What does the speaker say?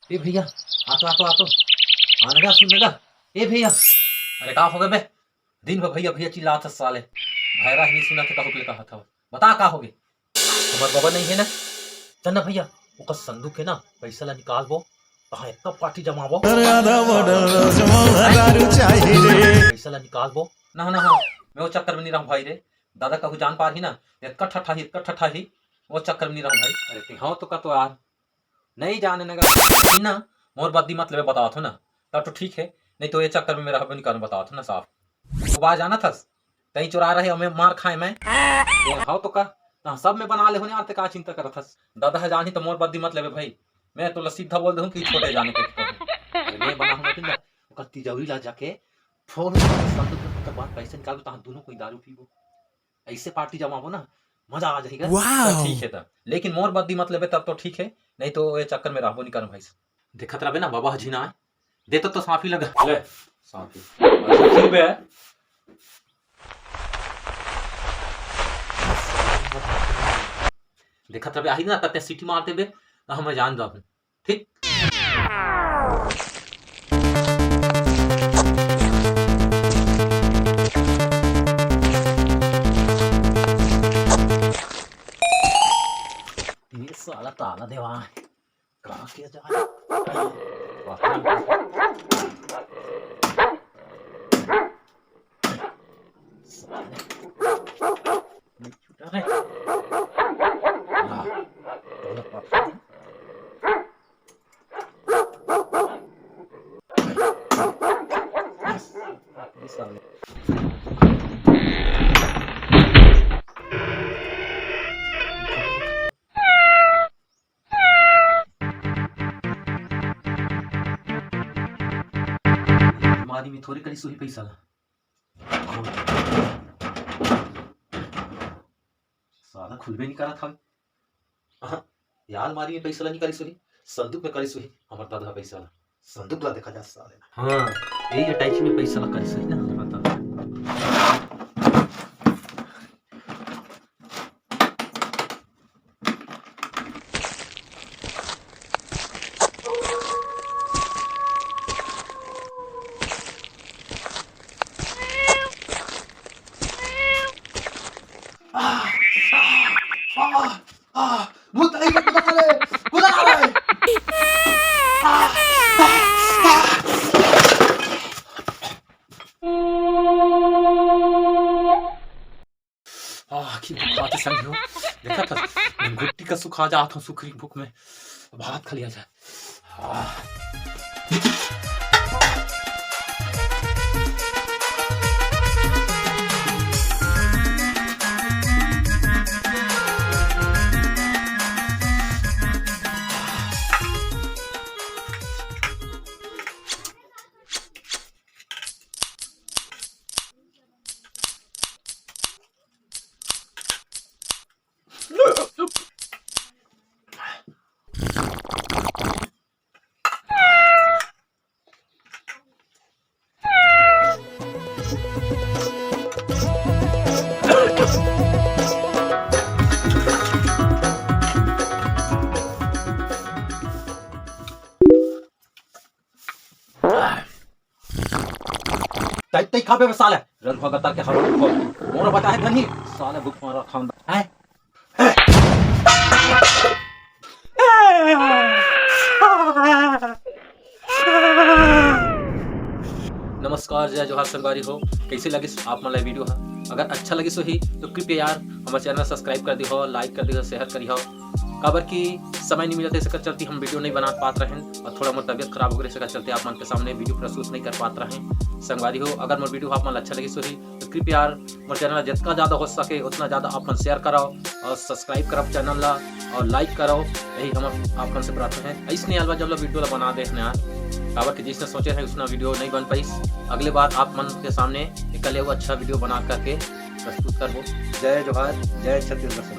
ए भैया आ तो आनेगा सुनेगा। ए भैया अरे का हो गए बे? दिन भर भैया भैया चिल्ला था साले, भैरा ही नहीं सुना था कहू के कहा था। बता का हो गए? हमार बाबा नहीं है ना, चल ना भैया ओका संदूक है ना, पैसा ला निकाल बो, कहा इतना पार्टी जमाबो, पैसा ला निकाल बो ना ना। हाँ मैं वो चक्कर में नहीं रहा भाई रे, दादा का जान पा रही ना, इतना ठठाही वो चक्कर में नहीं रहा भाई। अरे हाँ तो का तो यार नहीं जाने लगा ना, मोर बद्दी मत ले बताओ थो ना, तब तो ठीक है, नहीं तो ये चक्कर में मेरा नहीं कर बताओ थो ना साफ। वो बाहर जाना था कहीं चुरा रहे हमें मार खाए मैं हाँ तो का ना सब में बना ले होने यार, का चिंता कर था दादा है जानी तो मोर बद्दी मत ले भाई। मैं तो सीधा बोल दूं कि छोटे जाने के मैं बना हूं ना तिजौरी ला जाके फोन बात पैसे निकाल दो दोनों कोई दारू पीबो, ऐसे पार्टी जमाबो ना मजा आ जाएगा। तो ठीक है तब, लेकिन मोर बद्दी मत लेबे तब तो ठीक है, नहीं तो ये चक्कर में रहबो नहीं कर भाई। देखत रहे ना बाबा जी ना दे तो साफी लगा ले साफी बे देखत रहे आई ना तते सीटी मारते बे हम जान दो ठीक। ये साला ताला देवा कहा किया जाए मारी में थोड़ी करी सुही पैसा साला खुलबे नहीं करा था यार, मारी में पैसा नहीं करी सुही, संदूक में करी सुही हमार दादा पैसा ला संदूक ला देखा जा साले। हाँ यही अटैची में पैसा ला करी सुही ना हमार दादा। देखा था गुट्टी का सुखा जाता हूँ, सुखरी भूख में भात खा लिया जाए। तई खाबे साले रन भगत के हरो मोर बता है धनी साले भूख मारा खांदा है। नमस्कार जय जोहार संगवारी हो, कैसे लगे आप मन वीडियो है? अगर अच्छा लगे सो ही तो कृपया यार हमारे चैनल सब्सक्राइब कर दी हो, लाइक कर दी हो, शेयर करी हो। काबर की समय नहीं मिलते इसके चलते हम वीडियो नहीं बना पाते रहे और थोड़ा मोर तबियत खराब हो गई इसके चलते आप मन के सामने वीडियो प्रस्तुत नहीं कर पाते रहे। संगवारी हो अगर मोर वीडियो आप मन अच्छा लगे सो ही तो कृपया यार मोर चैनल जितना ज़्यादा हो सके उतना ज़्यादा आप मन शेयर कराओ और सब्सक्राइब करो चैनल ला और लाइक करो, यही हम आप मन से प्रार्थना है। ऐसे अलवा जब वीडियो ला बना देखने यार काबर कि जिसने सोचे है उसना वीडियो नहीं बन पाई, अगले बार आप मन के सामने एक अच्छा वीडियो बना करके प्रस्तुत करबो। जय जोहार जय छत्तीसगढ़।